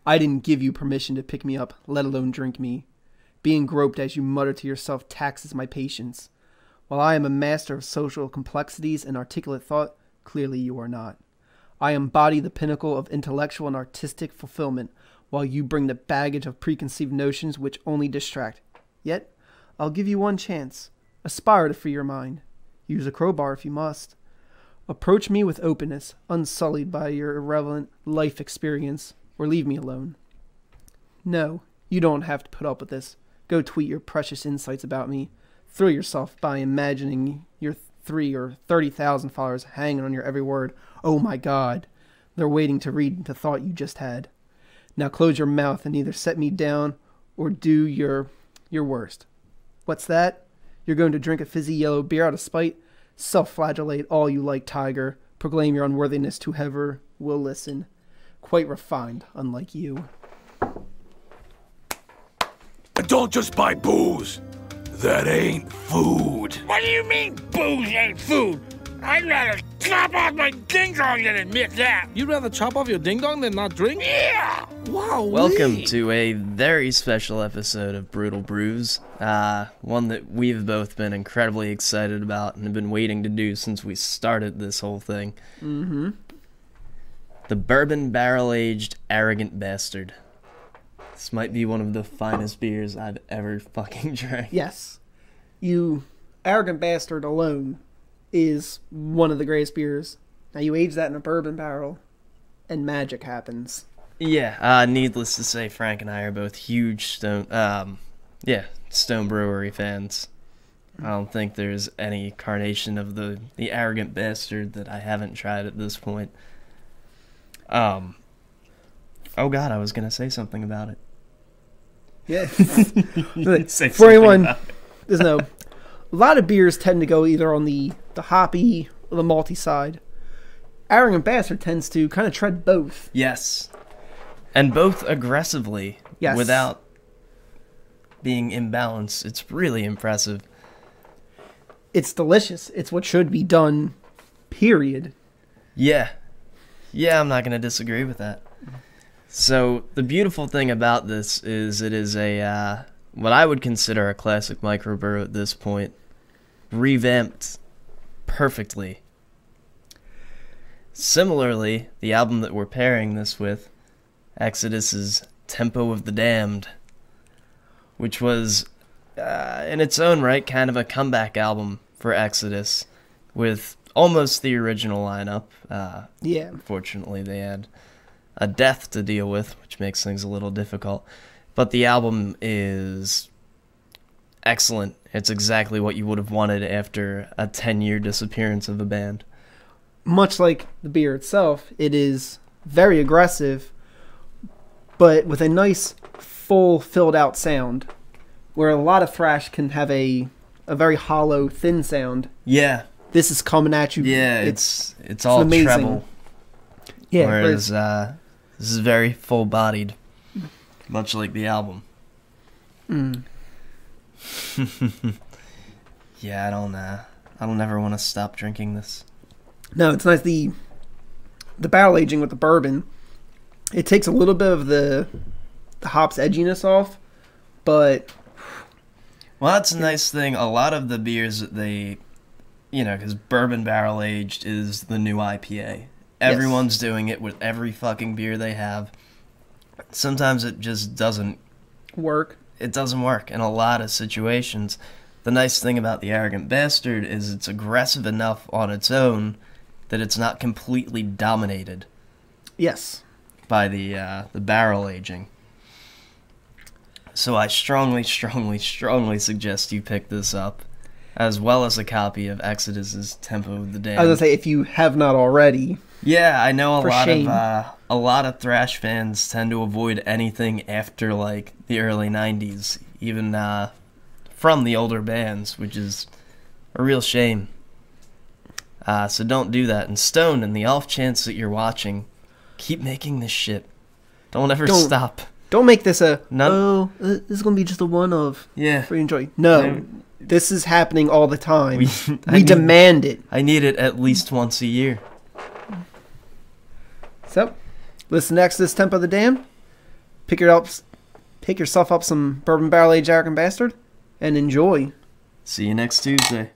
I didn't give you permission to pick me up, let alone drink me. Being groped as you mutter to yourself taxes my patience. While I am a master of social complexities and articulate thought, clearly you are not. I embody the pinnacle of intellectual and artistic fulfillment, while you bring the baggage of preconceived notions which only distract. Yet, I'll give you one chance. Aspire to free your mind. Use a crowbar if you must. Approach me with openness, unsullied by your irrelevant life experience, or leave me alone. No, you don't have to put up with this. Go tweet your precious insights about me. Thrill yourself by imagining your 3 or 30,000 followers hanging on your every word. Oh my God, they're waiting to read the thought you just had. Now close your mouth and either set me down or do your worst. What's that? You're going to drink a fizzy yellow beer out of spite? Self-flagellate all you like, tiger. Proclaim your unworthiness to whoever will listen. Quite refined, unlike you. And don't just buy booze. That ain't food. What do you mean booze ain't food? I'd rather chop off my ding-dong than admit that. You'd rather chop off your ding-dong than not drink? Yeah! Wow. Welcome to a very special episode of Brutal Brews. One that we've both been incredibly excited about and have been waiting to do since we started this whole thing. Mm-hmm. The Bourbon Barrel-Aged Arrogant Bastard. This might be one of the finest beers I've ever fucking drank. Yes. You arrogant bastard alone is one of the greatest beers. Now you age that in a bourbon barrel, and magic happens. Yeah, needless to say, Frank and I are both huge Stone Brewery fans. I don't think there's any carnation of the Arrogant Bastard that I haven't tried at this point. Oh God, I was gonna say something about it. Yeah. Say For anyone, about it. there's no. A lot of beers tend to go either on the hoppy or the malty side. Arrogant Bastard tends to kind of tread both. Yes. And both aggressively. Yes. Without being imbalanced. It's really impressive. It's delicious. It's what should be done, period. Yeah. Yeah, I'm not going to disagree with that. So, the beautiful thing about this is it is a, what I would consider a classic microbrew at this point. Revamped perfectly. Similarly, the album that we're pairing this with, Exodus's Tempo of the Damned, which was, in its own right, kind of a comeback album for Exodus, with almost the original lineup. Yeah. Unfortunately, they had a death to deal with, which makes things a little difficult. But the album is excellent. It's exactly what you would have wanted after a 10-year disappearance of a band. Much like the beer itself, it is very aggressive, but with a nice, full, filled-out sound, where a lot of thrash can have a very hollow, thin sound. Yeah. This is coming at you. Yeah, it's all amazing. treble. Yeah, whereas this is very full-bodied, much like the album. Mm. Yeah, I don't ever want to stop drinking this. No, it's nice. The barrel aging with the bourbon, it takes a little bit of the hops edginess off, but well, that's a nice thing. A lot of the beers that they, because bourbon barrel aged is the new IPA. Everyone's doing it with every fucking beer they have. Sometimes it just doesn't work. It doesn't work in a lot of situations. The nice thing about the Arrogant Bastard is it's aggressive enough on its own that it's not completely dominated. Yes. By the barrel aging. So I strongly, strongly, strongly suggest you pick this up, as well as a copy of Exodus's Tempo of the Damned. I was gonna say, if you have not already. Yeah, I know a lot of thrash fans tend to avoid anything after like the early '90s, even from the older bands, which is a real shame. So don't do that. And Stone, in the off chance that you're watching, keep making this shit. Don't ever stop. Don't make this this is going to be just a one-off. Yeah. For you enjoy. No, this is happening all the time. We demand it. I need it at least once a year. So, listen next to this Tempo of the Damned. pick yourself up some Bourbon Barrel Aged American Bastard, and enjoy. See you next Tuesday.